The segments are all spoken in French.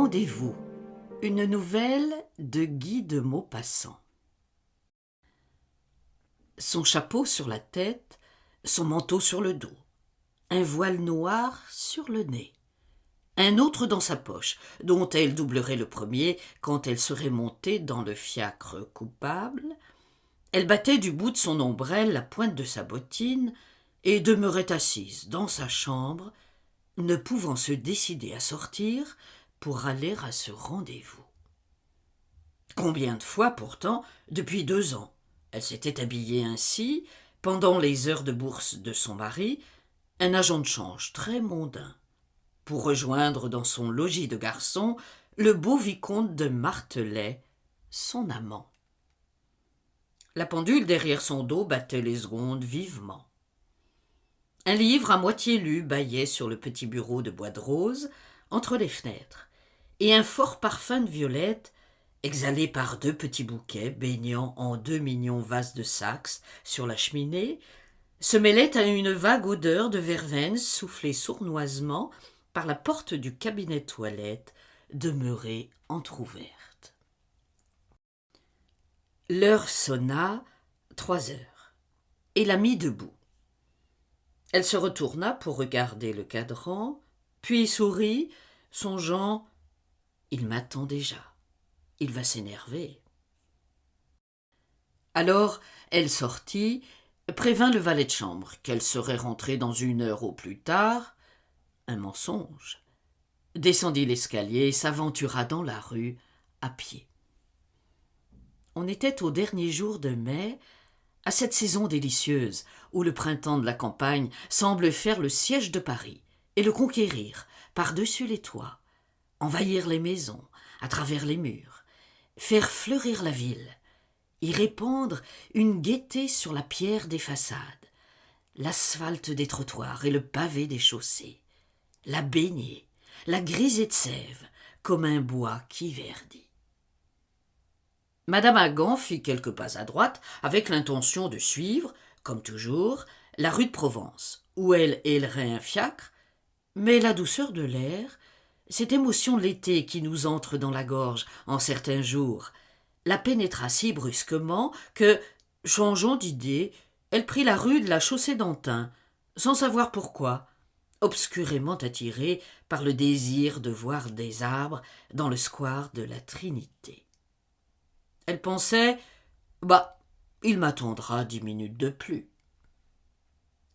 Rendez-vous, une nouvelle de Guy de Maupassant. Son chapeau sur la tête, son manteau sur le dos, un voile noir sur le nez, un autre dans sa poche, dont elle doublerait le premier quand elle serait montée dans le fiacre coupable. Elle battait du bout de son ombrelle la pointe de sa bottine et demeurait assise dans sa chambre, ne pouvant se décider à sortir pour aller à ce rendez-vous. Combien de fois, pourtant, depuis 2 ans, elle s'était habillée ainsi, pendant les heures de bourse de son mari, un agent de change très mondain, pour rejoindre dans son logis de garçon le beau vicomte de Martelet, son amant. La pendule derrière son dos battait les secondes vivement. Un livre à moitié lu bâillait sur le petit bureau de bois de rose, entre les fenêtres, et un fort parfum de violette, exhalé par 2 petits bouquets baignant en 2 mignons vases de Saxe sur la cheminée, se mêlait à une vague odeur de verveine soufflée sournoisement par la porte du cabinet de toilette demeurée entr'ouverte. L'heure sonna, 3 heures, et la mit debout. Elle se retourna pour regarder le cadran, puis sourit, songeant « Il m'attend déjà, il va s'énerver ». Alors elle sortit, prévint le valet de chambre qu'elle serait rentrée dans 1 heure au plus tard, un mensonge, descendit l'escalier et s'aventura dans la rue à pied. On était au dernier jour de mai, à cette saison délicieuse où le printemps de la campagne semble faire le siège de Paris et le conquérir par-dessus les toits, envahir les maisons à travers les murs, faire fleurir la ville, y répandre une gaieté sur la pierre des façades, l'asphalte des trottoirs et le pavé des chaussées, la baigner, la griser de sève comme un bois qui verdit. Madame Agan fit quelques pas à droite avec l'intention de suivre, comme toujours, la rue de Provence, où elle hélerait un fiacre, mais la douceur de l'air, cette émotion de l'été qui nous entre dans la gorge en certains jours, la pénétra si brusquement que, changeant d'idée, elle prit la rue de la Chaussée-d'Antin, sans savoir pourquoi, obscurément attirée par le désir de voir des arbres dans le square de la Trinité. Elle pensait « il m'attendra 10 minutes de plus ».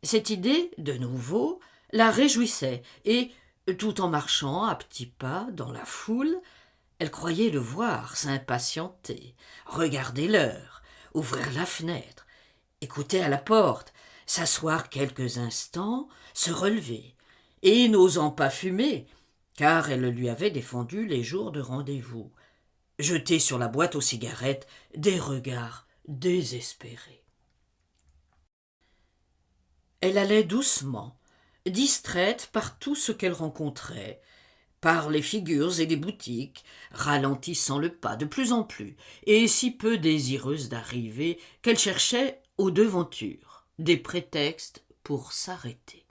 Cette idée, de nouveau, la réjouissait et, tout en marchant à petits pas dans la foule, elle croyait le voir s'impatienter, regarder l'heure, ouvrir la fenêtre, écouter à la porte, s'asseoir quelques instants, se relever, et n'osant pas fumer, car elle lui avait défendu les jours de rendez-vous, jeter sur la boîte aux cigarettes des regards désespérés. Elle allait doucement, distraite par tout ce qu'elle rencontrait, par les figures et les boutiques, ralentissant le pas de plus en plus, et si peu désireuse d'arriver qu'elle cherchait aux devantures des prétextes pour s'arrêter.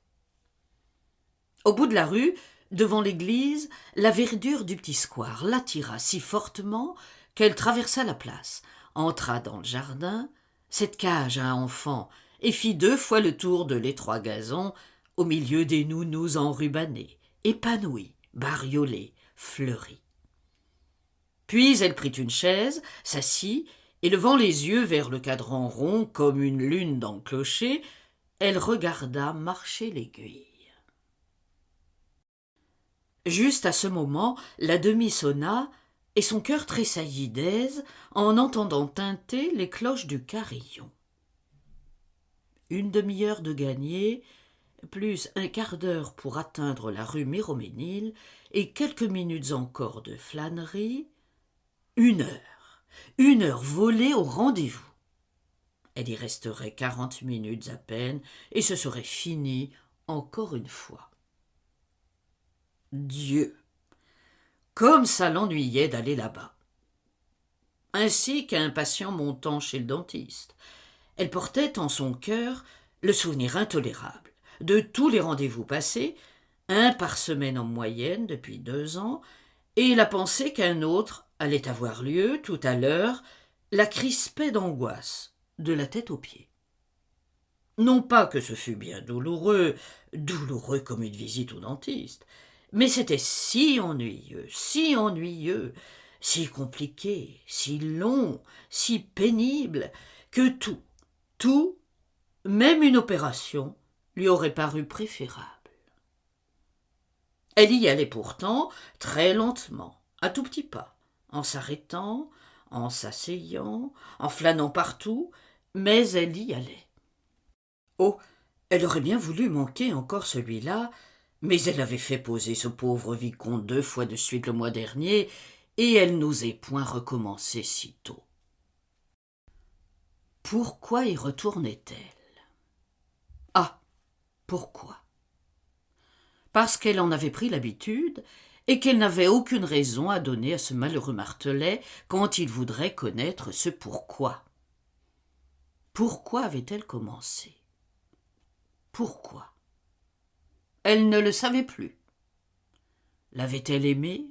Au bout de la rue, devant l'église, la verdure du petit square l'attira si fortement qu'elle traversa la place, entra dans le jardin, cette cage à enfants, et fit 2 fois le tour de l'étroit gazon, au milieu des nounous enrubannées, épanouies, bariolées, fleuries. Puis elle prit une chaise, s'assit, et levant les yeux vers le cadran rond comme une lune dans le clocher, elle regarda marcher l'aiguille. Juste à ce moment, la demie sonna, et son cœur tressaillit d'aise en entendant tinter les cloches du carillon. 1 demi-heure de gagnée, plus 1/4 d'heure pour atteindre la rue Méroménil, et quelques minutes encore de flânerie, 1 heure. 1 heure volée au rendez-vous. Elle y resterait 40 minutes à peine, et ce serait fini encore une fois. Dieu! Comme ça l'ennuyait d'aller là-bas. Ainsi qu'un patient montant chez le dentiste. Elle portait en son cœur le souvenir intolérable de tous les rendez-vous passés, 1 par semaine en moyenne depuis 2 ans, et la pensée qu'un autre allait avoir lieu tout à l'heure la crispait d'angoisse, de la tête aux pieds. Non pas que ce fût bien douloureux, douloureux comme une visite au dentiste, mais c'était si ennuyeux, si compliqué, si long, si pénible, que tout, même une opération, lui aurait paru préférable. Elle y allait pourtant très lentement, à tout petits pas, en s'arrêtant, en s'asseyant, en flânant partout, mais elle y allait. Oh, elle aurait bien voulu manquer encore celui-là, mais elle avait fait poser ce pauvre vicomte 2 fois de suite le mois dernier, et elle n'osait point recommencer si tôt. Pourquoi y retournait-elle? Ah, pourquoi? Parce qu'elle en avait pris l'habitude, et qu'elle n'avait aucune raison à donner à ce malheureux Martelet quand il voudrait connaître ce pourquoi. Pourquoi avait-elle commencé? Pourquoi? Elle ne le savait plus. L'avait-elle aimé?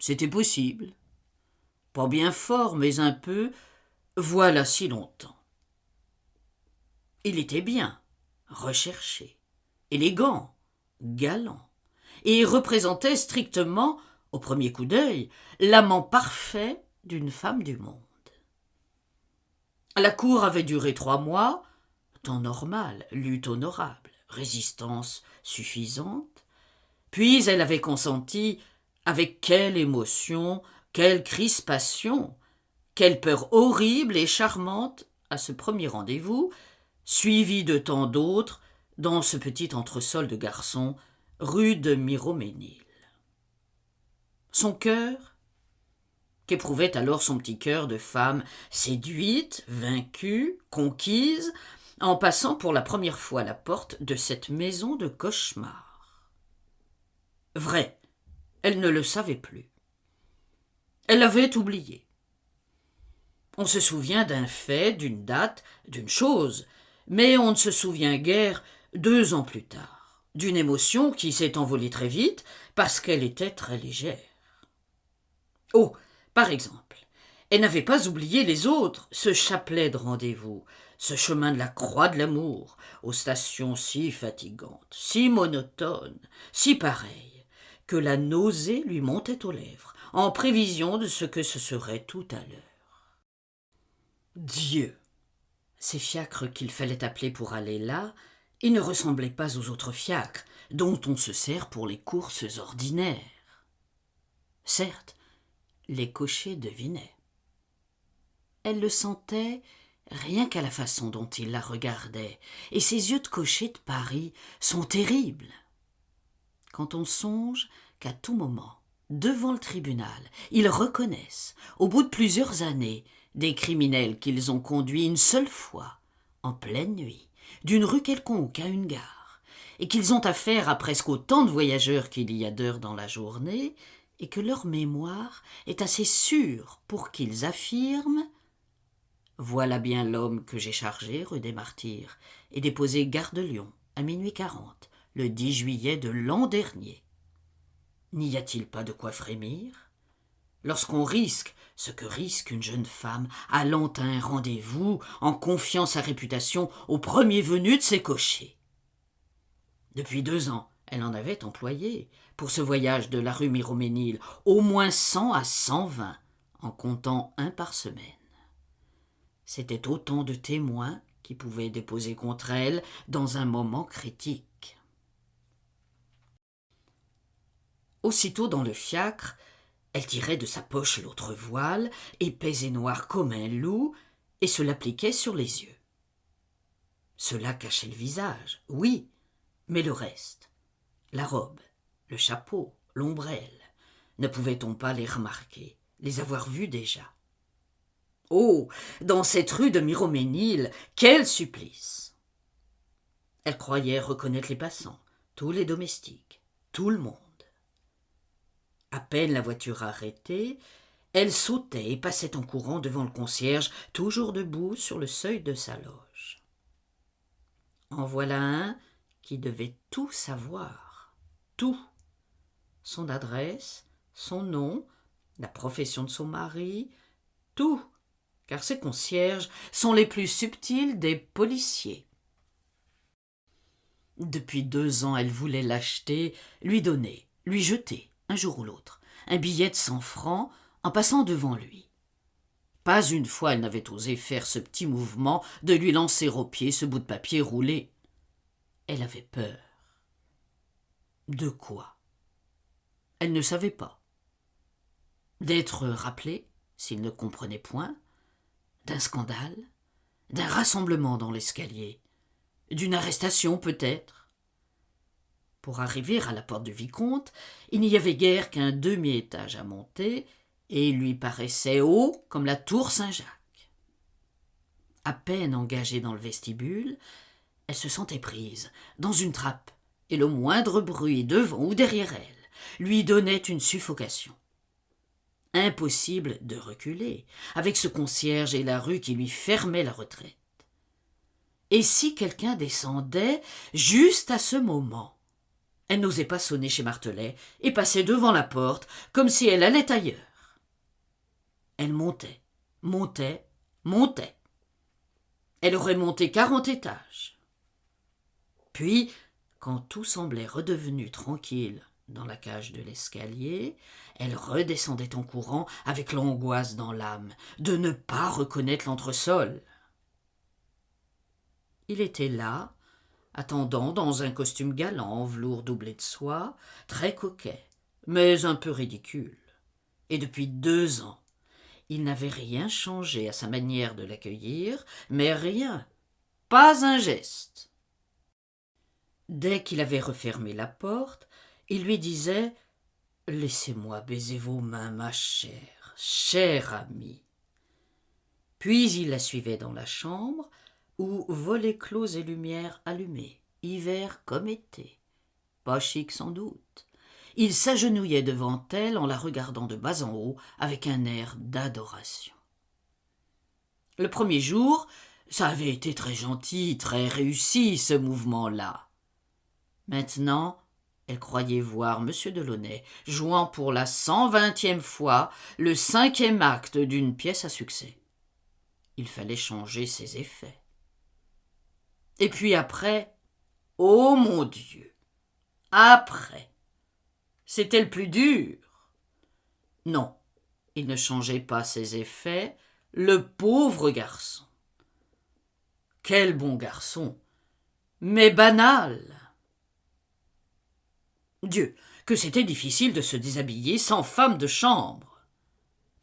C'était possible. Pas bien fort, mais un peu, voilà si longtemps. Il était bien, recherché, élégant, galant, et représentait strictement, au premier coup d'œil, l'amant parfait d'une femme du monde. La cour avait duré 3 mois, temps normal, lutte honorable, résistance suffisante, puis elle avait consenti, avec quelle émotion, quelle crispation, quelle peur horrible et charmante à ce premier rendez-vous, suivi de tant d'autres dans ce petit entresol de garçons, rue de Miroménil. Son cœur, qu'éprouvait alors son petit cœur de femme séduite, vaincue, conquise, en passant pour la première fois la porte de cette maison de cauchemar. Vrai, elle ne le savait plus. Elle l'avait oublié. On se souvient d'un fait, d'une date, d'une chose, mais on ne se souvient guère 2 ans plus tard, d'une émotion qui s'est envolée très vite parce qu'elle était très légère. Oh, par exemple, elle n'avait pas oublié les autres, ce chapelet de rendez-vous, ce chemin de la croix de l'amour, aux stations si fatigantes, si monotones, si pareilles, que la nausée lui montait aux lèvres, en prévision de ce que ce serait tout à l'heure. Dieu! Ces fiacres qu'il fallait appeler pour aller là, ils ne ressemblaient pas aux autres fiacres dont on se sert pour les courses ordinaires. Certes, les cochers devinaient. Elle le sentait rien qu'à la façon dont il la regardait, et ces yeux de cocher de Paris sont terribles. Quand on songe qu'à tout moment, devant le tribunal, ils reconnaissent, au bout de plusieurs années, des criminels qu'ils ont conduits une seule fois, en pleine nuit, d'une rue quelconque à une gare, et qu'ils ont affaire à presque autant de voyageurs qu'il y a d'heures dans la journée, et que leur mémoire est assez sûre pour qu'ils affirment « Voilà bien l'homme que j'ai chargé, rue des Martyrs, et déposé gare de Lyon, à minuit 40, le 10 juillet de l'an dernier. » N'y a-t-il pas de quoi frémir? Lorsqu'on risque ce que risque une jeune femme allant à un rendez-vous en confiant sa réputation au premier venu de ses cochers. Depuis 2 ans, elle en avait employé, pour ce voyage de la rue Miroménil, au moins 100 à 120, en comptant un par semaine. C'était autant de témoins qui pouvaient déposer contre elle dans un moment critique. Aussitôt dans le fiacre, elle tirait de sa poche l'autre voile, épais et noir comme un loup, et se l'appliquait sur les yeux. Cela cachait le visage, oui, mais le reste, la robe, le chapeau, l'ombrelle, ne pouvait-on pas les remarquer, les avoir vus déjà? Oh, dans cette rue de Miroménil, quel supplice! Elle croyait reconnaître les passants, tous les domestiques, tout le monde. À peine la voiture arrêtée, elle sautait et passait en courant devant le concierge, toujours debout sur le seuil de sa loge. En voilà un qui devait tout savoir, tout. Son adresse, son nom, la profession de son mari, tout, car ces concierges sont les plus subtils des policiers. Depuis 2 ans, elle voulait l'acheter, lui donner, lui jeter, un jour ou l'autre, un billet de 100 francs en passant devant lui. Pas une fois elle n'avait osé faire ce petit mouvement de lui lancer aux pieds ce bout de papier roulé. Elle avait peur. De quoi? Elle ne savait pas. D'être rappelée, s'il ne comprenait point, d'un scandale, d'un rassemblement dans l'escalier, d'une arrestation peut-être. Pour arriver à la porte du vicomte, il n'y avait guère qu'un demi-étage à monter, et il lui paraissait haut comme la tour Saint-Jacques. À peine engagée dans le vestibule, elle se sentait prise dans une trappe, et le moindre bruit devant ou derrière elle lui donnait une suffocation. Impossible de reculer, avec ce concierge et la rue qui lui fermaient la retraite. Et si quelqu'un descendait juste à ce moment? Elle n'osait pas sonner chez Martelet et passait devant la porte comme si elle allait ailleurs. Elle montait, montait, montait. Elle aurait monté 40 étages. Puis, quand tout semblait redevenu tranquille dans la cage de l'escalier, elle redescendait en courant avec l'angoisse dans l'âme de ne pas reconnaître l'entresol. Il était là, attendant dans un costume galant en velours doublé de soie, très coquet, mais un peu ridicule. Et depuis 2 ans, il n'avait rien changé à sa manière de l'accueillir, mais rien, pas un geste. Dès qu'il avait refermé la porte, il lui disait « Laissez-moi baiser vos mains, ma chère, chère amie. » Puis il la suivait dans la chambre, où volets clos et lumière allumée, hiver comme été. Pas chic sans doute. Il s'agenouillait devant elle en la regardant de bas en haut avec un air d'adoration. Le premier jour, ça avait été très gentil, très réussi, ce mouvement-là. Maintenant, elle croyait voir M. Delaunay jouant pour la 120e fois le 5e acte d'une pièce à succès. Il fallait changer ses effets. Et puis après, oh mon Dieu, après, c'était le plus dur. Non, il ne changeait pas ses effets, le pauvre garçon. Quel bon garçon, mais banal. Dieu, que c'était difficile de se déshabiller sans femme de chambre.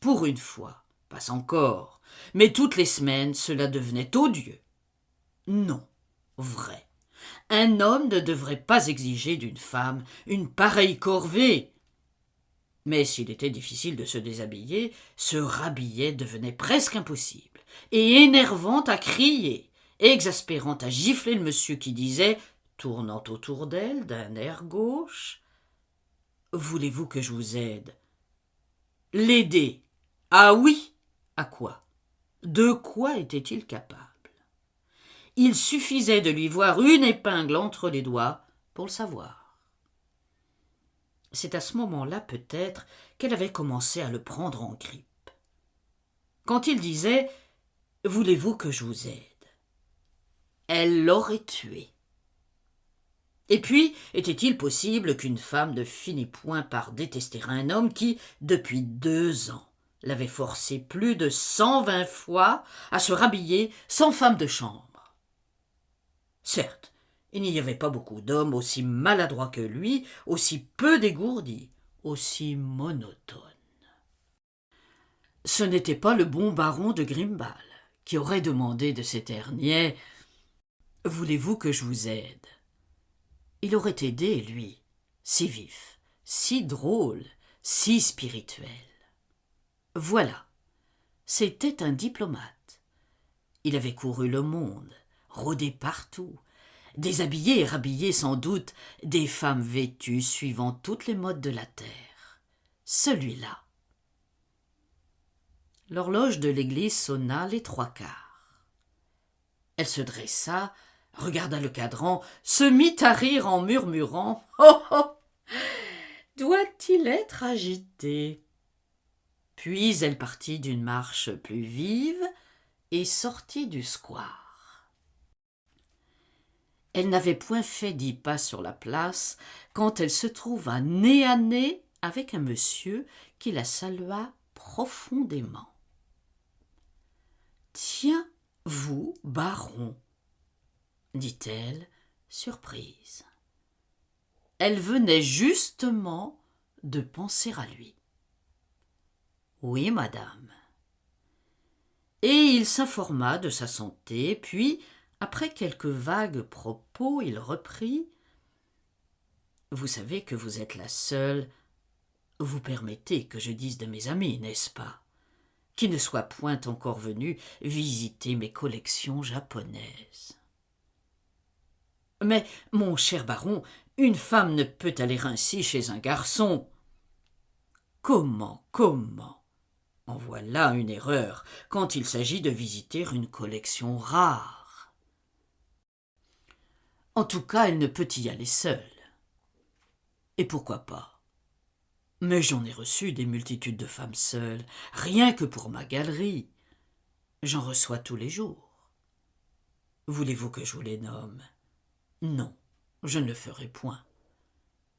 Pour une fois, pas encore, mais toutes les semaines cela devenait odieux. Non, vrai. Un homme ne devrait pas exiger d'une femme une pareille corvée. Mais s'il était difficile de se déshabiller, se rhabiller devenait presque impossible, et énervant à crier, exaspérant à gifler le monsieur qui disait, tournant autour d'elle d'un air gauche, « Voulez-vous que je vous aide ?»« L'aider. Ah oui. À quoi? De quoi était-il capable? Il suffisait de lui voir une épingle entre les doigts pour le savoir. C'est à ce moment-là, peut-être, qu'elle avait commencé à le prendre en grippe. Quand il disait « Voulez-vous que je vous aide ?» elle l'aurait tué. Et puis, était-il possible qu'une femme ne finît point par détester un homme qui, depuis 2 ans, l'avait forcé plus de 120 fois à se rhabiller sans femme de chambre? Certes, il n'y avait pas beaucoup d'hommes aussi maladroits que lui, aussi peu dégourdis, aussi monotones. Ce n'était pas le bon baron de Grimbal qui aurait demandé de cet air niais « Voulez-vous que je vous aide ?» Il aurait aidé, lui, si vif, si drôle, si spirituel. Voilà, c'était un diplomate. Il avait couru le monde, rôdé partout, déshabillé et rhabillé sans doute des femmes vêtues suivant toutes les modes de la terre. Celui-là. L'horloge de l'église sonna les 3/4. Elle se dressa, regarda le cadran, se mit à rire en murmurant « Oh oh ! doit-il être agité? Puis elle partit d'une marche plus vive et sortit du square. Elle n'avait point fait 10 pas sur la place quand elle se trouva nez à nez avec un monsieur qui la salua profondément. « Tiens, vous, baron, dit-elle, surprise. Elle venait justement de penser à lui. « Oui, madame. » Et il s'informa de sa santé, puis, après quelques vagues propos, il reprit « Vous savez que vous êtes la seule. Vous permettez que je dise de mes amis, n'est-ce pas, qui ne soient point encore venus visiter mes collections japonaises. Mais, mon cher baron, une femme ne peut aller ainsi chez un garçon. Comment? En voilà une erreur quand il s'agit de visiter une collection rare. En tout cas, elle ne peut y aller seule. Et pourquoi pas? Mais j'en ai reçu des multitudes de femmes seules, rien que pour ma galerie. J'en reçois tous les jours. Voulez-vous que je vous les nomme? Non, je ne le ferai point.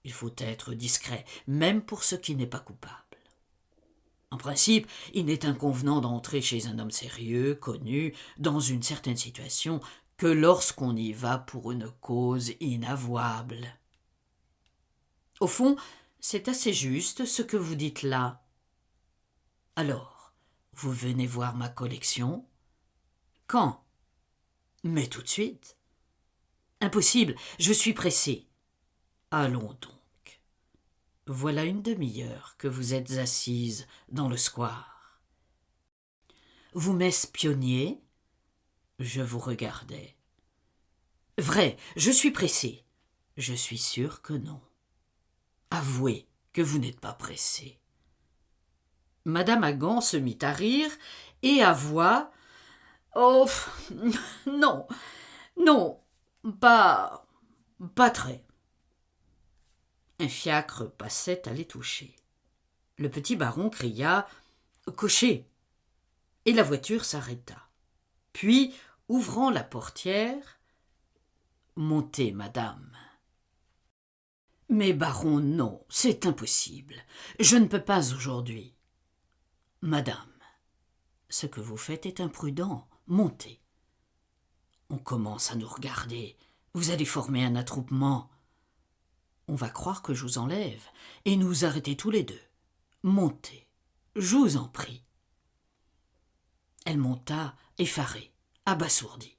Il faut être discret, même pour ce qui n'est pas coupable. En principe, il n'est inconvenant d'entrer chez un homme sérieux, connu, dans une certaine situation, que lorsqu'on y va pour une cause inavouable. Au fond, c'est assez juste ce que vous dites là. Alors, vous venez voir ma collection? Quand? Mais tout de suite. Impossible, je suis pressé. Allons donc. Voilà une demi-heure que vous êtes assise dans le square. Vous m'espionniez? Je vous regardais. Vrai, je suis pressé. Je suis sûr que non. Avouez que vous n'êtes pas pressé. Madame Hagan se mit à rire et avoua « Oh, non, pas très. » Un fiacre passait à les toucher. Le petit baron cria « Cocher !» et la voiture s'arrêta. Puis, ouvrant la portière, « Montez, madame. » Mais baron, non, c'est impossible. Je ne peux pas aujourd'hui. Madame, ce que vous faites est imprudent. Montez. On commence à nous regarder. Vous allez former un attroupement. On va croire que je vous enlève et nous arrêter tous les deux. Montez, je vous en prie. Elle monta, effarée, abasourdie.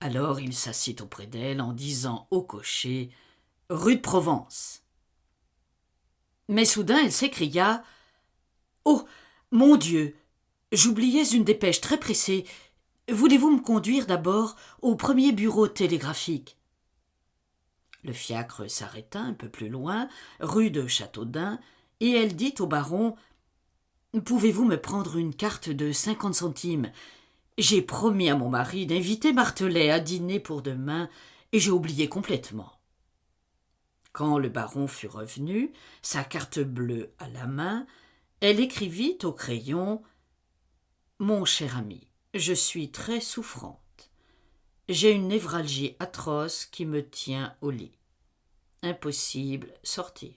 Alors il s'assit auprès d'elle en disant au cocher « Rue de Provence ». Mais soudain elle s'écria « Oh, mon Dieu, j'oubliais une dépêche très pressée. Voulez-vous me conduire d'abord au premier bureau télégraphique ?» Le fiacre s'arrêta un peu plus loin, rue de Châteaudun, et elle dit au baron « Pouvez-vous me prendre une carte de 50 centimes? J'ai promis à mon mari d'inviter Martelet à dîner pour demain, et j'ai oublié complètement. » Quand le baron fut revenu, sa carte bleue à la main, elle écrivit au crayon « Mon cher ami, je suis très souffrante. J'ai une névralgie atroce qui me tient au lit. Impossible sortir.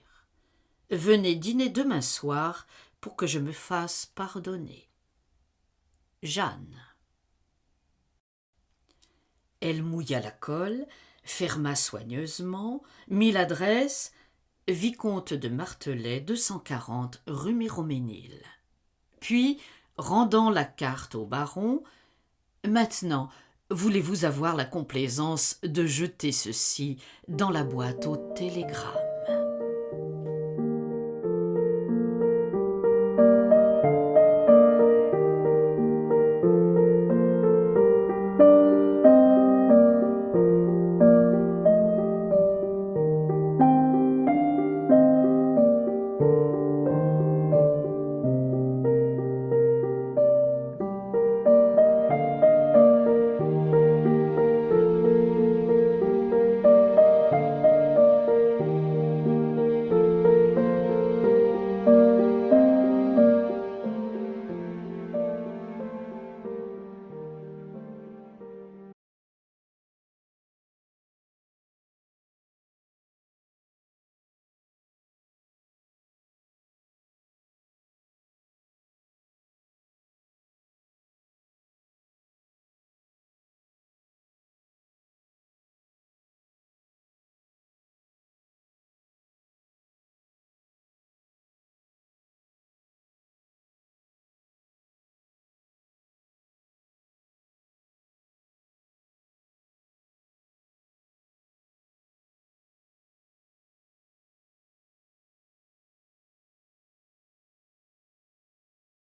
Venez dîner demain soir pour que je me fasse pardonner. Jeanne. » Elle mouilla la colle, ferma soigneusement, mit l'adresse « Vicomte de Martelet, 240 rue Miroménil ». Puis, rendant la carte au baron, « Maintenant, voulez-vous avoir la complaisance de jeter ceci dans la boîte aux télégrammes ?»